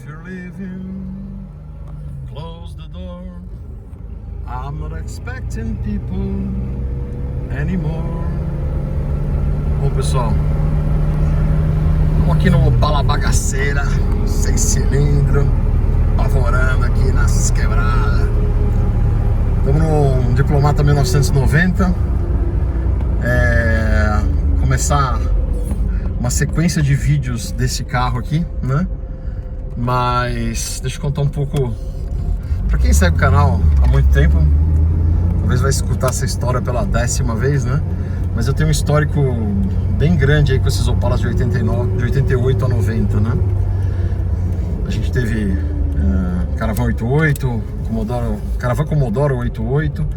you're leaving, close the door. I'm not expecting people anymore. Bom, pessoal, estamos aqui no Opala Bagaceira, 6 cilindros, apavorando aqui nas quebradas. Estamos no Diplomata 1990. Começar uma sequência de vídeos desse carro aqui, né? Mas deixa eu contar um pouco. Para quem segue o canal há muito tempo, talvez vai escutar essa história pela 10ª vez, né? Mas eu tenho um histórico bem grande aí com esses Opalas de 88 a 90, né? A gente teve Caravan 88, Caravan Commodoro 88,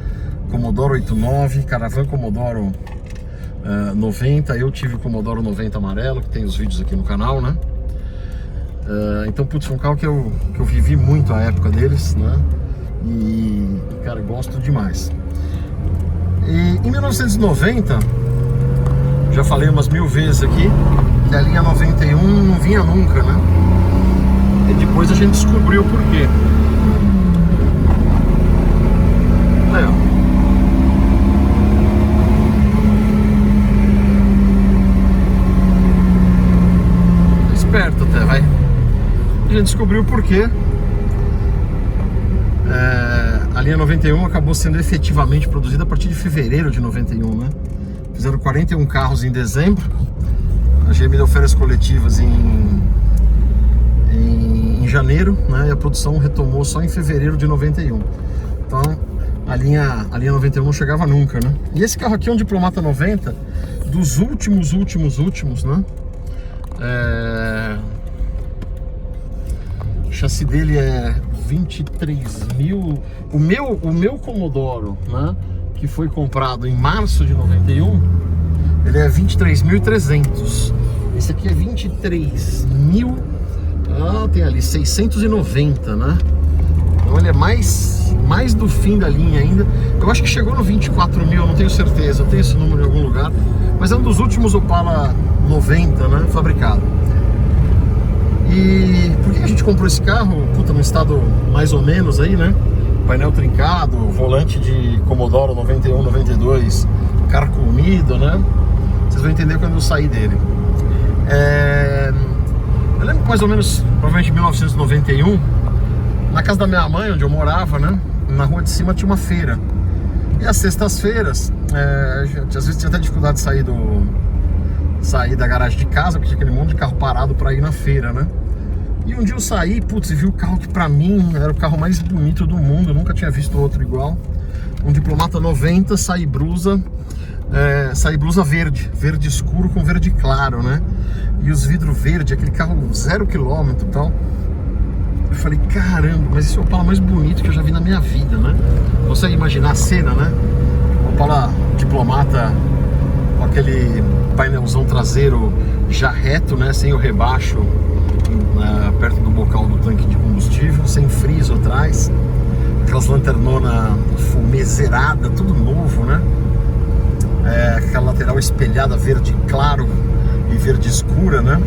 Commodoro 89, Caravan Commodoro 90. Eu tive o Commodoro 90 amarelo, que tem os vídeos aqui no canal, né? Então, putz, foi um carro que eu vivi muito a época deles, né? E, cara, gosto demais. E em 1990, já falei umas 1000 vezes aqui, que a linha 91 não vinha nunca, né? E depois a gente descobriu o porquê. Aí, ó. Esperto até, vai. A gente descobriu o porquê. A linha 91 acabou sendo efetivamente produzida a partir de fevereiro de 91, né? Fizeram 41 carros em dezembro. A GM deu férias coletivas em janeiro, né? E a produção retomou só em fevereiro de 91. Então a linha 91 não chegava nunca, né? E esse carro aqui é um Diplomata 90 dos últimos, né? O chassi dele é 23.000. O meu Commodoro, né, que foi comprado em março de 91, ele é 23.300. Esse aqui é 23.000. Tem ali 690, né? Então ele é mais do fim da linha ainda. Eu acho que chegou no 24.000, eu não tenho certeza. Eu tenho esse número em algum lugar. Mas é um dos últimos Opala 90, né, fabricado. E por que a gente comprou esse carro? Puta, num estado mais ou menos aí, né? Painel trincado, volante de Commodoro 91, 92 carcomido, né? Vocês vão entender quando eu sair dele. Eu lembro mais ou menos, provavelmente em 1991, na casa da minha mãe, onde eu morava, né? Na rua de cima tinha uma feira. E às sextas-feiras, às vezes tinha até dificuldade de sair da garagem de casa, porque tinha aquele monte de carro parado para ir na feira, né? E um dia eu saí, putz, e vi o carro que pra mim era o carro mais bonito do mundo. Eu nunca tinha visto outro igual. Um Diplomata 90 Saibrusa verde escuro com verde claro, né? E os vidros verdes, aquele carro 0 km e tal. Eu falei, caramba, mas esse é o Opala mais bonito que eu já vi na minha vida, né? Consegue imaginar a cena, né? O Opala Diplomata com aquele painelzão traseiro já reto, né? Sem o rebaixo perto do bocal do tanque de combustível, sem friso atrás, aquelas lanternonas fumê zerada, tudo novo, né? Aquela lateral espelhada verde claro e verde escura, né?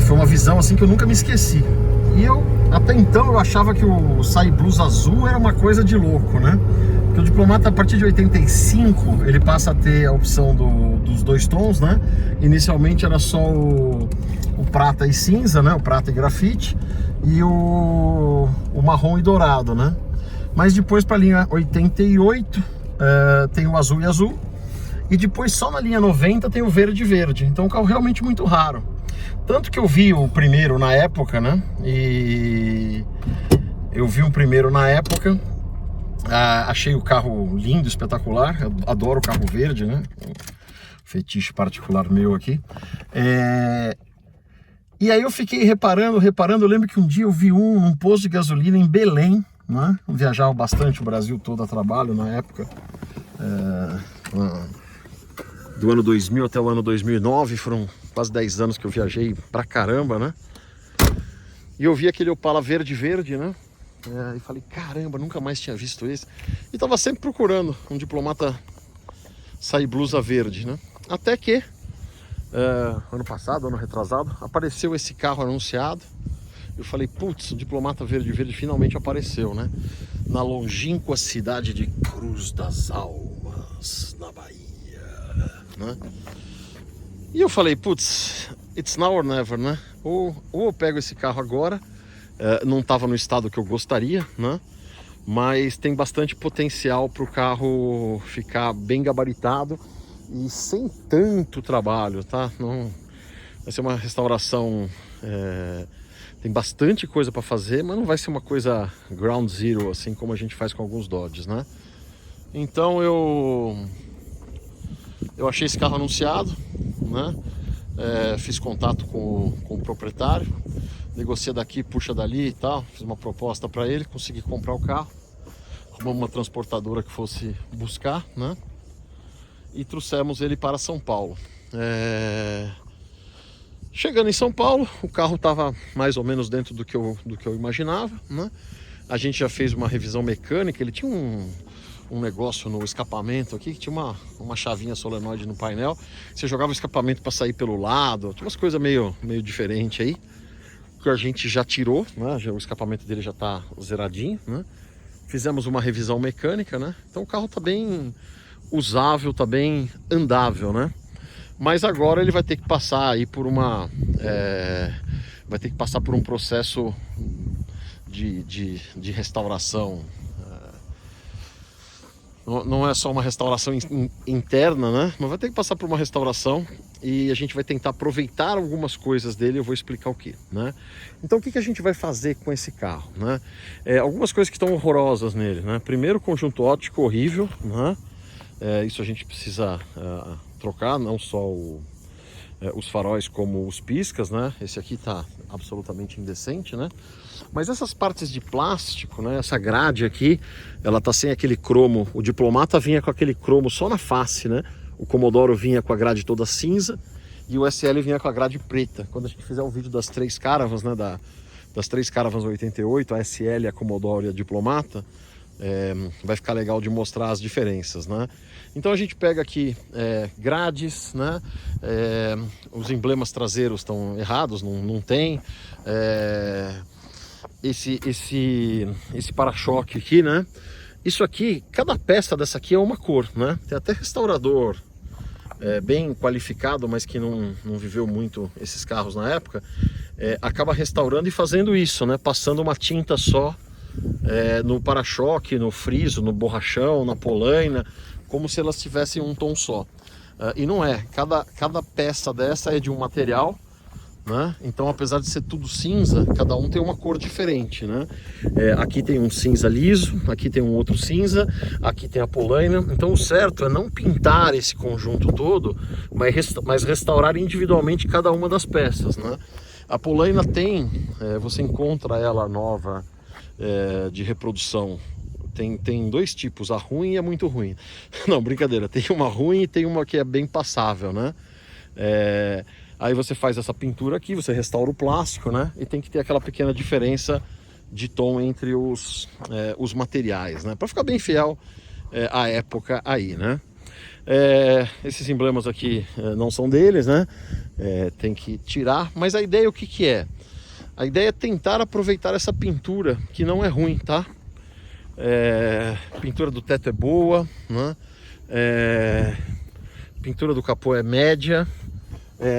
Foi uma visão assim que eu nunca me esqueci. E até então eu achava que o Saibrusa azul era uma coisa de louco, né? Porque o Diplomata, a partir de 85, ele passa a ter a opção dos 2 tons, né? Inicialmente era só o prata e cinza, né? O prata e grafite, e o marrom e dourado, né? Mas depois, para a linha 88, tem o azul e azul, e depois só na linha 90 tem o verde e verde. Então é um carro realmente muito raro. Tanto que eu vi o primeiro na época, né? E eu vi o primeiro na época. Achei o carro lindo, espetacular. Eu adoro o carro verde, né? Um fetiche particular meu aqui. E aí eu fiquei reparando. Eu lembro que um dia eu vi num posto de gasolina em Belém, né? Eu viajava bastante o Brasil todo a trabalho na época. Do ano 2000 até o ano 2009, foram quase 10 anos que eu viajei pra caramba, né? E eu vi aquele Opala verde, né? E falei, caramba, nunca mais tinha visto esse. E tava sempre procurando um Diplomata Saibrusa verde, né? Até que ano passado, ano retrasado, apareceu esse carro anunciado. Eu falei, putz, o Diplomata Verde finalmente apareceu, né? Na longínqua cidade de Cruz das Almas, na Bahia, né? E eu falei, putz, it's now or never, né? Ou eu pego esse carro agora, não estava no estado que eu gostaria, né? Mas tem bastante potencial para o carro ficar bem gabaritado e sem tanto trabalho, tá? Não vai ser uma restauração, tem bastante coisa para fazer, mas não vai ser uma coisa ground zero, assim como a gente faz com alguns Dodges, né? Então eu achei esse carro anunciado, né? Fiz contato com o proprietário, negocia daqui, puxa dali e tal, fiz uma proposta para ele, consegui comprar o carro, arrumamos uma transportadora que fosse buscar, né? E trouxemos ele para São Paulo. Chegando em São Paulo, o carro estava mais ou menos dentro do que eu imaginava, né? A gente já fez uma revisão mecânica, ele tinha um negócio no escapamento aqui, que tinha uma chavinha solenoide no painel. Você jogava o escapamento para sair pelo lado, tinha umas coisas meio diferentes aí, que a gente já tirou, né? O escapamento dele já está zeradinho, né? Fizemos uma revisão mecânica, né? Então o carro está bem usável, está bem andável, né? Mas agora ele vai ter que passar aí por vai ter que passar por um processo de restauração. Não é só uma restauração interna, né? Mas vai ter que passar por uma restauração e a gente vai tentar aproveitar algumas coisas dele. Eu vou explicar o que, né? Então o que a gente vai fazer com esse carro, né? Algumas coisas que estão horrorosas nele, né? Primeiro, conjunto óptico horrível, né? Isso a gente precisa trocar, não só os faróis como os piscas, né? Esse aqui tá absolutamente indecente, né? Mas essas partes de plástico, né? Essa grade aqui, ela tá sem aquele cromo. O Diplomata vinha com aquele cromo só na face, né? O Commodoro vinha com a grade toda cinza e o SL vinha com a grade preta. Quando a gente fizer o vídeo das três Caravans, né? Das três Caravans 88, a SL, a Commodoro e a Diplomata, vai ficar legal de mostrar as diferenças, né? Então a gente pega aqui grades, né? Os emblemas traseiros estão errados, não tem. Esse para-choque aqui, né? Isso aqui, cada peça dessa aqui é uma cor, né? Tem até restaurador bem qualificado, mas que não viveu muito esses carros na época, acaba restaurando e fazendo isso, né? Passando uma tinta só no para-choque, no friso, no borrachão, na polaina, como se elas tivessem um tom só. E não é, cada peça dessa é de um material, né? Então, apesar de ser tudo cinza, cada um tem uma cor diferente, né? Aqui tem um cinza liso, aqui tem um outro cinza, aqui tem a polaina. Então o certo é não pintar esse conjunto todo, mas restaurar individualmente cada uma das peças, né? A polaina você encontra ela nova de reprodução. Tem dois tipos, a ruim e a muito ruim. Não, brincadeira, tem uma ruim e tem uma que é bem passável, né? Aí você faz essa pintura aqui, você restaura o plástico, né? E tem que ter aquela pequena diferença de tom entre os materiais, né? Para ficar bem fiel à época aí, né? Esses emblemas aqui não são deles, né? Tem que tirar, mas a ideia o que é? A ideia é tentar aproveitar essa pintura, que não é ruim, tá? Pintura do teto é boa, né? Pintura do capô é média.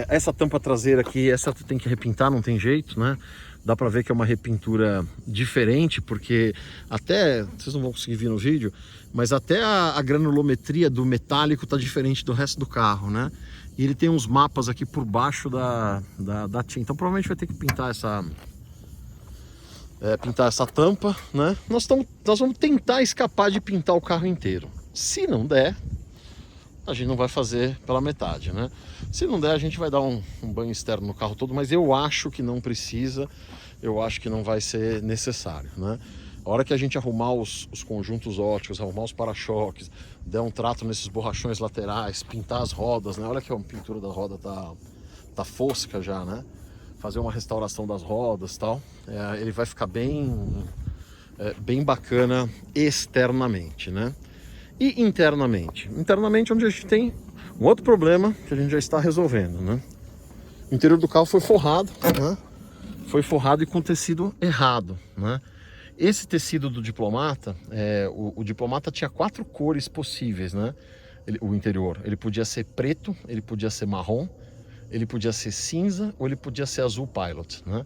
Essa tampa traseira aqui, essa tu tem que repintar, não tem jeito, né? Dá pra ver que é uma repintura diferente, porque até, vocês não vão conseguir ver no vídeo, mas até a granulometria do metálico tá diferente do resto do carro, né? E ele tem uns mapas aqui por baixo da tinta, então provavelmente vai ter que pintar essa tampa, né? Nós vamos tentar escapar de pintar o carro inteiro. Se não der, a gente não vai fazer pela metade, né? Se não der, a gente vai dar um banho externo no carro todo, mas eu acho que não precisa, eu acho que não vai ser necessário, né? A hora que a gente arrumar os conjuntos ópticos, arrumar os para-choques, der um trato nesses borrachões laterais, pintar as rodas, né? Olha que a pintura da roda tá fosca já, né? Fazer uma restauração das rodas e tal, ele vai ficar bem bacana externamente, né? E internamente, onde a gente tem Um outro problema que a gente já está resolvendo, né? O interior do carro foi forrado, né? Foi forrado e com tecido errado, né? Esse tecido do Diplomata, o Diplomata tinha 4 cores possíveis, né? O interior, ele podia ser preto, ele podia ser marrom, ele podia ser cinza ou ele podia ser azul Pilot, né?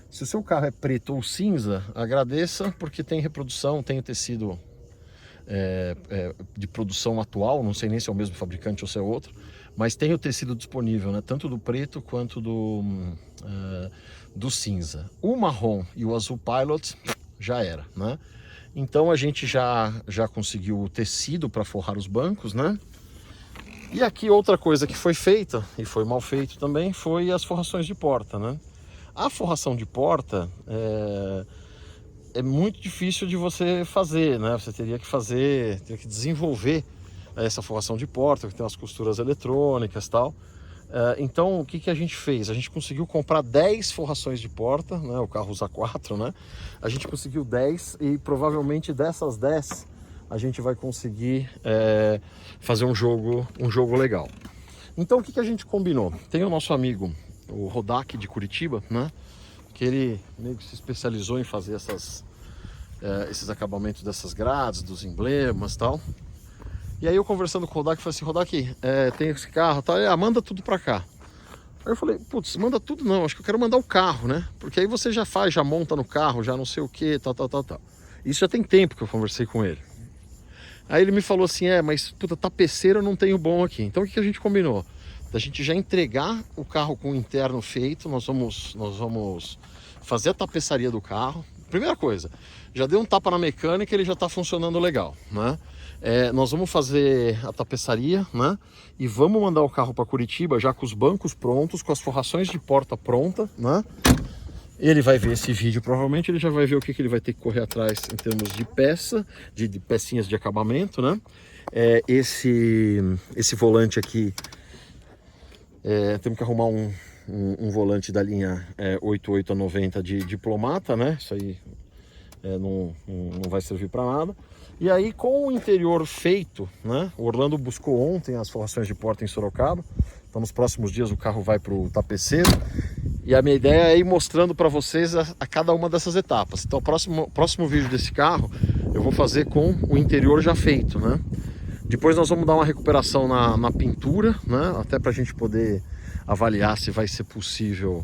Se o seu carro é preto ou cinza, agradeça, porque tem reprodução, tem o tecido de produção atual, não sei nem se é o mesmo fabricante ou se é outro, mas tem o tecido disponível, né? Tanto do preto quanto do cinza. O marrom e o azul Pilot já era, né? Então a gente já conseguiu o tecido para forrar os bancos, né? E aqui outra coisa que foi feita, e foi mal feito também, foi as forrações de porta, né? A forração de porta é muito difícil de você fazer, né? Você teria que desenvolver essa forração de porta, que tem umas costuras eletrônicas e tal. Então o que a gente fez? A gente conseguiu comprar 10 forrações de porta, né? O carro usa 4, né? A gente conseguiu 10 e provavelmente dessas 10 a gente vai conseguir fazer um jogo legal. Então o que a gente combinou? Tem o nosso amigo, o Rodak de Curitiba, né? Que ele meio que se especializou em fazer esses acabamentos dessas grades, dos emblemas e tal. E aí eu conversando com o Rodak, falei assim, Rodak, tem esse carro, tá? Manda tudo pra cá. Aí eu falei, putz, manda tudo não, acho que eu quero mandar o carro, né? Porque aí você já monta no carro, já não sei o que, tal. Isso já tem tempo que eu conversei com ele. Aí ele me falou assim, mas puta, tapeceiro eu não tenho bom aqui. Então o que a gente combinou? Da gente já entregar o carro com o interno feito, nós vamos fazer a tapeçaria do carro. Primeira coisa, já deu um tapa na mecânica, ele já está funcionando legal, né? Nós vamos fazer a tapeçaria, né? E vamos mandar o carro para Curitiba já com os bancos prontos, com as forrações de porta pronta, né? Ele vai ver esse vídeo, provavelmente ele já vai ver o que ele vai ter que correr atrás em termos de peça, de pecinhas de acabamento, né? Esse volante aqui, temos que arrumar um volante da linha 88 a 90 de Diplomata, né? Isso aí não vai servir para nada. E aí com o interior feito, né? O Orlando buscou ontem as forrações de porta em Sorocaba. Então nos próximos dias o carro vai para o tapeceiro. E a minha ideia é ir mostrando para vocês a cada uma dessas etapas. Então o próximo vídeo desse carro eu vou fazer com o interior já feito, né? Depois nós vamos dar uma recuperação na pintura, né? Até para a gente poder avaliar se vai ser possível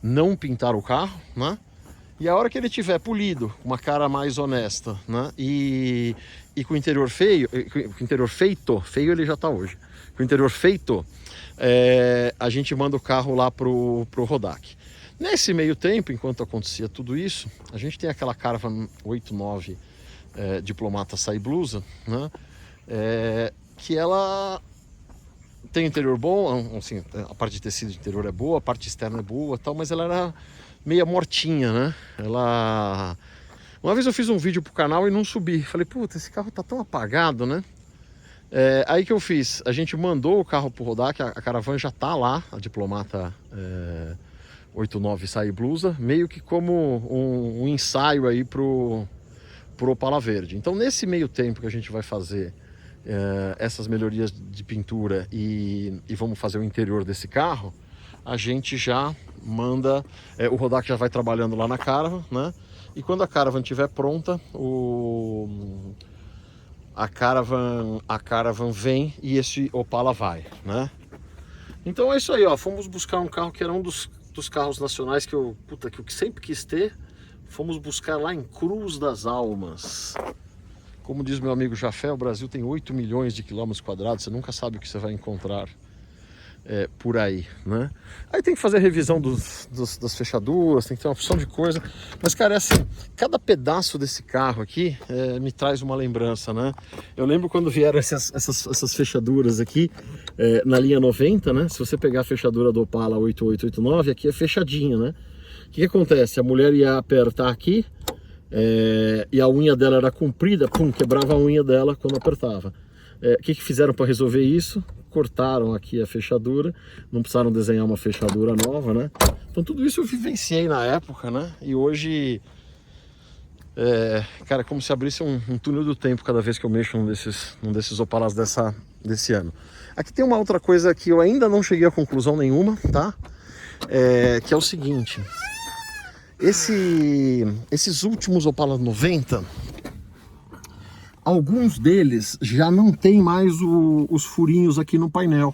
não pintar o carro, né? E a hora que ele tiver polido, com uma cara mais honesta, né? E com o interior feio ele já está hoje. Com o interior feito, a gente manda o carro lá pro Rodak. Nesse meio tempo, enquanto acontecia tudo isso, a gente tem aquela Caravan 89 Diplomata Sai Blusa, né? Que ela tem interior bom, assim, a parte de tecido de interior é boa, a parte externa é boa, tal, mas ela era meia mortinha, né? Uma vez eu fiz um vídeo pro canal e não subi. Falei, puta, esse carro tá tão apagado, né? Aí que eu fiz, a gente mandou o carro pro Rodak, a Caravan já tá lá, a Diplomata 89 Sai Blusa, meio que como um ensaio aí pro Opala Verde. Então nesse meio tempo que a gente vai fazer essas melhorias de pintura e vamos fazer o interior desse carro, a gente já manda, o Rodak já vai trabalhando lá na Caravan, né? E quando a Caravan estiver pronta, a Caravan vem e esse Opala vai, né? Então é isso aí, ó. Fomos buscar um carro que era um dos carros nacionais que eu sempre quis ter. Fomos buscar lá em Cruz das Almas. Como diz meu amigo Jafé, o Brasil tem 8 milhões de quilômetros quadrados. Você nunca sabe o que você vai encontrar por aí, né? Aí tem que fazer a revisão das fechaduras, tem que ter uma opção de coisa. Mas, cara, assim, cada pedaço desse carro aqui me traz uma lembrança, né? Eu lembro quando vieram essas fechaduras aqui na linha 90, né? Se você pegar a fechadura do Opala 8889, aqui é fechadinha, né? O que acontece? A mulher ia apertar aqui e a unha dela era comprida, pum, quebrava a unha dela quando apertava. O que fizeram para resolver isso? Cortaram aqui a fechadura, não precisaram desenhar uma fechadura nova, né? Então tudo isso eu vivenciei na época, né? E hoje, cara, é como se abrisse um túnel do tempo cada vez que eu mexo num desses Opalas desse ano. Aqui tem uma outra coisa que eu ainda não cheguei a conclusão nenhuma, tá? Que é o seguinte, esses últimos Opala 90, alguns deles já não tem mais os furinhos aqui no painel.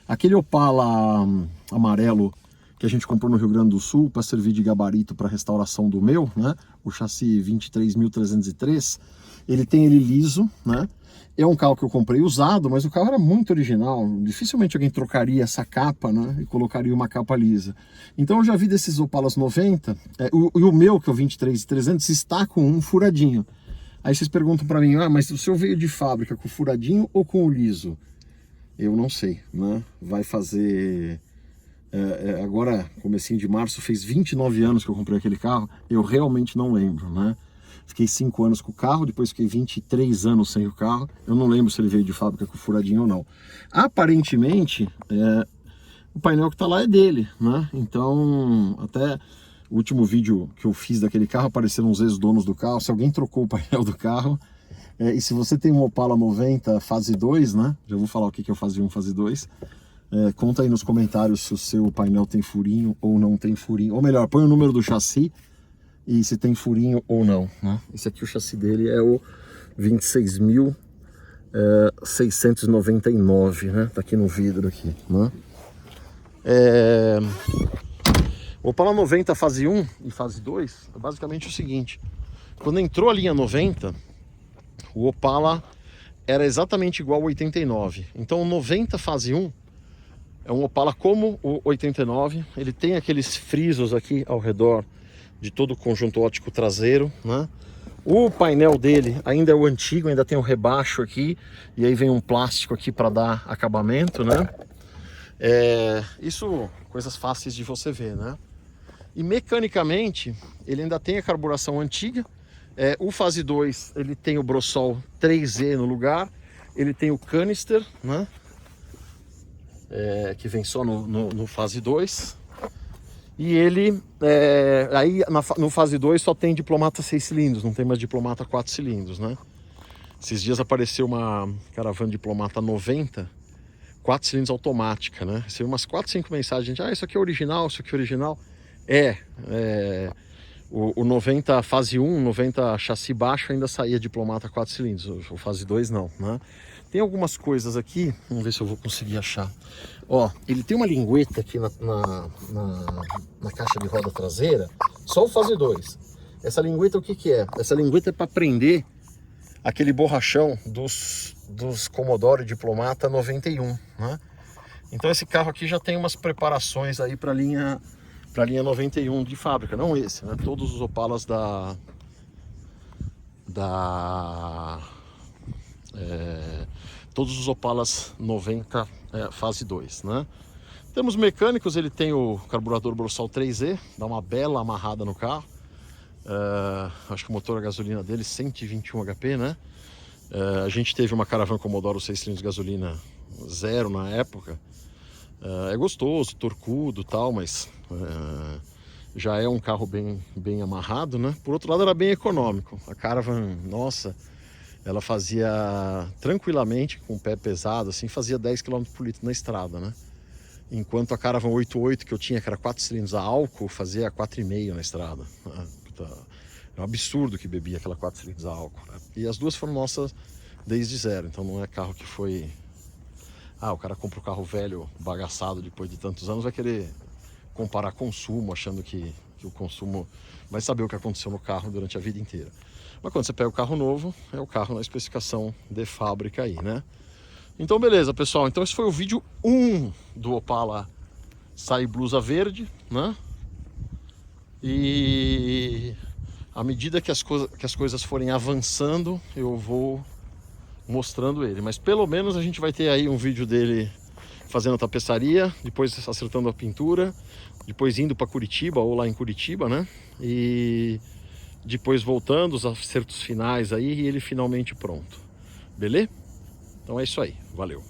Aquele Opala amarelo que a gente comprou no Rio Grande do Sul para servir de gabarito para restauração do meu, né? O chassi 23.303, ele tem ele liso, né? É um carro que eu comprei usado, mas o carro era muito original. Dificilmente alguém trocaria essa capa, né? E colocaria uma capa lisa. Então eu já vi desses Opalas 90, e o meu, que é o 23.300, está com um furadinho. Aí vocês perguntam para mim, mas o seu veio de fábrica com furadinho ou com o liso? Eu não sei, né? Vai fazer... agora, comecinho de março, fez 29 anos que eu comprei aquele carro, eu realmente não lembro, né? Fiquei 5 anos com o carro, depois fiquei 23 anos sem o carro, eu não lembro se ele veio de fábrica com furadinho ou não. Aparentemente, o painel que tá lá é dele, né? Então, até o último vídeo que eu fiz daquele carro, apareceram uns ex-donos do carro, se alguém trocou o painel do carro, e se você tem um Opala 90 fase 2, né? Já vou falar o que é o fase 1 fase 2, conta aí nos comentários se o seu painel tem furinho ou não tem furinho. Ou melhor, põe o número do chassi e se tem furinho ou não, né? Esse aqui, o chassi dele é o 26.699, né? Tá aqui no vidro aqui, né? O Opala 90 fase 1 e fase 2 é basicamente o seguinte. Quando entrou a linha 90, o Opala era exatamente igual ao 89. Então o 90 fase 1 é um Opala como o 89, ele tem aqueles frisos aqui ao redor de todo o conjunto óptico traseiro, né? O painel dele ainda é o antigo, ainda tem o rebaixo aqui, e aí vem um plástico aqui para dar acabamento, né? Isso, coisas fáceis de você ver, né? E mecanicamente, ele ainda tem a carburação antiga. O fase 2, ele tem o Brosol 3E no lugar, ele tem o canister, né? Que vem só no fase 2. E ele, aí no fase 2 só tem diplomata 6 cilindros, não tem mais diplomata 4 cilindros, né? Esses dias apareceu uma caravana diplomata 90, 4 cilindros automática, né? Recebi umas 4, 5 mensagens, isso aqui é original, isso aqui é original. O 90 fase 1, 90 chassi baixo ainda saía diplomata 4 cilindros, o fase 2 não, né? Tem algumas coisas aqui, vamos ver se eu vou conseguir achar. Ele tem uma lingueta aqui na caixa de roda traseira, só o fase 2. Essa lingueta o que é? Essa lingueta é para prender aquele borrachão dos Commodore Diplomata 91, né? Então esse carro aqui já tem umas preparações aí para a linha 91 de fábrica, não esse, né? Todos os Opalas todos os Opalas 90 fase 2, né? Temos mecânicos, ele tem o carburador Brosol 3E, dá uma bela amarrada no carro. Acho que o motor a gasolina dele 121 HP, né? A gente teve uma caravana Commodore 6 cilindros de gasolina 0 na época. É gostoso, torcudo e tal, mas já é um carro bem amarrado, né? Por outro lado, era bem econômico. A Caravan, nossa, ela fazia tranquilamente, com o pé pesado, assim, fazia 10 km por litro na estrada, né? Enquanto a Caravan 88 que eu tinha, que era 4 cilindros a álcool, fazia 4,5 na estrada. É um absurdo que bebia aquela 4 cilindros a álcool, né? E as duas foram nossas desde zero, então não é carro que foi... o cara compra um carro velho, bagaçado, depois de tantos anos, vai querer comparar consumo, achando que o consumo vai saber o que aconteceu no carro durante a vida inteira. Mas quando você pega o carro novo, é o carro na especificação de fábrica aí, né? Então beleza, pessoal, então esse foi o vídeo 1 do Opala Sai Blusa Verde, né? E à medida que as coisas forem avançando, eu vou mostrando ele, mas pelo menos a gente vai ter aí um vídeo dele fazendo a tapeçaria, depois acertando a pintura, depois indo para Curitiba ou lá em Curitiba, né? E depois voltando, os acertos finais aí e ele finalmente pronto. Beleza? Então é isso aí, valeu!